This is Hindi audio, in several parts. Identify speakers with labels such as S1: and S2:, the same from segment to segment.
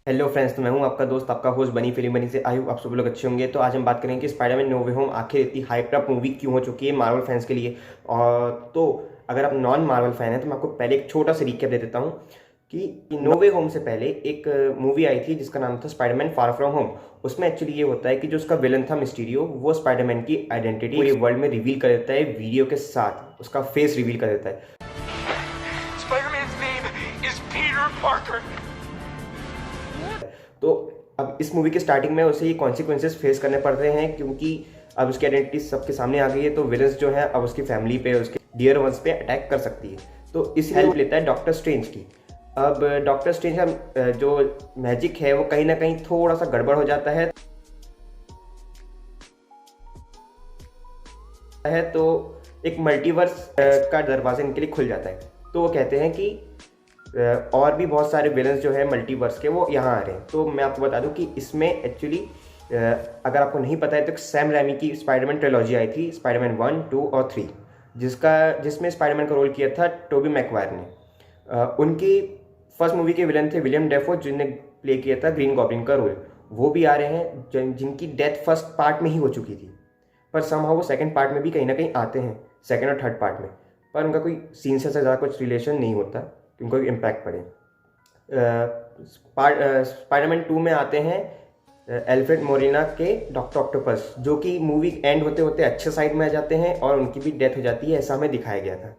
S1: हेलो फ्रेंड्स, तो मैं हूं आपका दोस्त, आपका होस्ट बनी फिल्म बनी से। आई होप आप सब लोग अच्छे होंगे। तो आज हम बात करेंगे कि स्पाइडरमैन नो वे होम आखिर इतनी हाइप अप मूवी क्यों हो चुकी है मार्वल फैंस के लिए। और तो अगर आप नॉन मार्वल फैन हैं तो मैं आपको पहले एक छोटा सा रिकैप दे देता हूं कि नो वे होम से पहले एक मूवी आई थी जिसका नाम था स्पाइडरमैन फार फ्रॉम होम। उसमें एक्चुअली ये होता है कि जो उसका विलन था मिस्टीरियो, वो स्पाइडरमैन की आइडेंटिटी पूरे वर्ल्ड में रिवील कर देता है, वीडियो के साथ उसका फेस रिवील कर देता है।
S2: Spider-Man's name is Peter Parker.
S1: तो अब इस मूवी के स्टार्टिंग में उसे ये कॉन्सिक्वेंसेस फेस करने पड़ रहे हैं क्योंकि अब उसकी आइडेंटिटी सबके सामने आ गई है। तो विलन्स जो है अब उसकी फैमिली पे, उसके डियर वंस पे अटैक कर सकती है। तो इस हेल्प लेता है डॉक्टर स्ट्रेंज की। अब डॉक्टर स्ट्रेंज का जो मैजिक है वो कहीं ना कहीं थोड़ा सा गड़बड़ हो जाता है तो एक मल्टीवर्स का दरवाजा इनके लिए खुल जाता है। तो वो कहते हैं कि और भी बहुत सारे विलन्स जो है मल्टीवर्स के वो यहाँ आ रहे हैं। तो मैं आपको बता दूं कि इसमें एक्चुअली अगर आपको नहीं पता है तो सैम रैमी की स्पाइडरमैन ट्रिलॉजी आई थी, स्पाइडरमैन 1, 2 और 3, जिसमें स्पाइडरमैन का रोल किया था टोबी मैकवायर ने। उनकी फर्स्ट मूवी के विलन थे विलियम डेफो, जिन्हें प्ले किया था ग्रीन गॉब्लिन का रोल। वो भी आ रहे हैं जिनकी डेथ फर्स्ट पार्ट में ही हो चुकी थी, पर समहाउ वो सेकंड पार्ट में भी कहीं ना कहीं आते हैं, सेकंड और थर्ड पार्ट में। पर उनका कोई सीन से ज़्यादा कुछ रिलेशन नहीं होता कि उनको इम्पैक्ट पड़े। स्पाइडरमैन 2 में आते हैं एल्फ्रेड मोरेना के डॉक्टर ऑक्टोपस, जो कि मूवी एंड होते होते अच्छे साइड में आ जाते हैं और उनकी भी डेथ हो जाती है, ऐसा हमें दिखाया गया था।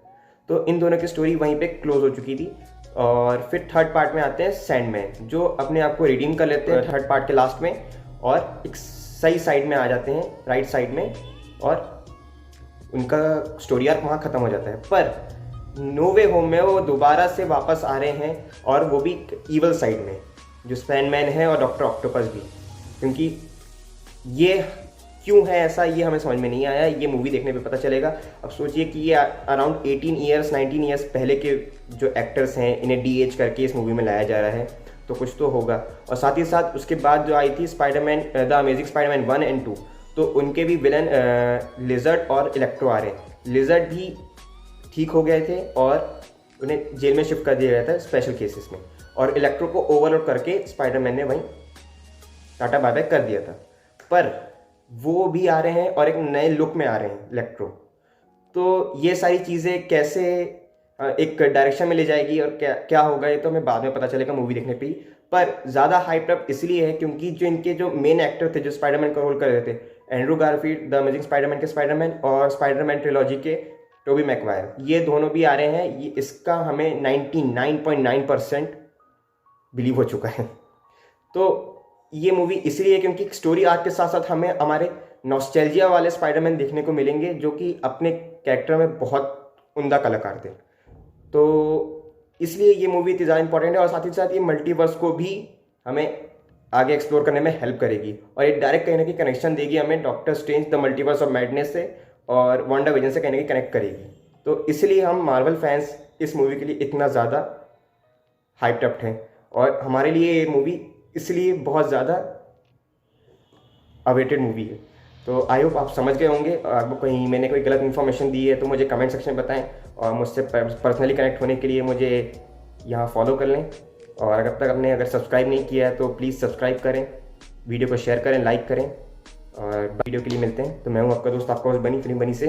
S1: तो इन दोनों की स्टोरी वहीं पे क्लोज हो चुकी थी। और फिर थर्ड पार्ट में आते हैं सैंडमैन, जो अपने आप को रिडीम कर लेते हैं थर्ड पार्ट के लास्ट में और एक सही साइड में आ जाते हैं, राइट साइड में, और उनका स्टोरी आर्क वहाँ ख़त्म हो जाता है। पर नो वे होम में वो दोबारा से वापस आ रहे हैं, और वो भी ईवल साइड में, जो सैंडमैन है और डॉक्टर ऑक्टोपस भी। क्योंकि ये क्यों है ऐसा, ये हमें समझ में नहीं आया, ये मूवी देखने पे पता चलेगा। अब सोचिए कि ये अराउंड 18 ईयर्स 19 ईयर्स पहले के जो एक्टर्स हैं, इन्हें डीएज करके इस मूवी में लाया जा रहा है, तो कुछ तो होगा। और साथ ही साथ उसके बाद जो आई थी Spiderman the amazing Spiderman 1 and 2, तो उनके भी विलन लिजर्ड और इलेक्ट्रो आ रहे हैं। लिजर्ड भी ठीक हो गए थे और उन्हें जेल में शिफ्ट कर दिया गया था स्पेशल केसेस में, और इलेक्ट्रो को ओवरलोड करके स्पाइडरमैन ने वहीं टाटा बाय बाय कर दिया था। पर वो भी आ रहे हैं और एक नए लुक में आ रहे हैं इलेक्ट्रो। तो ये सारी चीज़ें कैसे एक डायरेक्शन में ले जाएगी और क्या क्या होगा, ये तो हमें बाद में पता चलेगा मूवी देखने पे ही। पर ज़्यादा हाइप अप इसलिए है क्योंकि जो इनके जो मेन एक्टर थे, जो स्पाइडरमैन का रोल कर रहे थे, Andrew Garfield the amazing Spiderman के स्पाइडरमैन और स्पाइडरमैन ट्रिलॉजी के टोबी मैकवायर, ये दोनों भी आ रहे हैं। ये इसका हमें 99.9% बिलीव हो चुका है। तो ये मूवी इसलिए क्योंकि स्टोरी आर्क के साथ साथ हमें हमारे नॉस्टैल्जिया वाले स्पाइडरमैन देखने को मिलेंगे, जो कि अपने कैरेक्टर में बहुत उम्दा कलाकार थे। तो इसलिए ये मूवी इतनी ज़्यादा इंपॉर्टेंट है, और साथ ही साथ ये मल्टीवर्स को भी हमें आगे एक्सप्लोर करने में हेल्प करेगी, और ये डायरेक्ट कहीं ना कहीं कनेक्शन देगी हमें doctor strange the multiverse of madness से, और वांडा विजन से कहीं ना कहीं कनेक्ट करेगी। तो इसलिए हम मार्वल फैंस इस मूवी के लिए इतना ज़्यादा हाइप्ड अप हैं, और हमारे लिए ये मूवी इसलिए बहुत ज़्यादा अवेटेड मूवी है। तो आई होप आप समझ गए होंगे। आपको कहीं मैंने कोई गलत इन्फॉर्मेशन दी है तो मुझे कमेंट सेक्शन में बताएं, और मुझसे पर्सनली कनेक्ट होने के लिए मुझे यहाँ फॉलो कर लें। और अगर सब्सक्राइब नहीं किया है तो प्लीज़ सब्सक्राइब करें, वीडियो को शेयर करें, लाइक करें, और वीडियो के लिए मिलते हैं। तो मैं हूँ आपका दोस्त, आपका बनी फिल्म बनी से।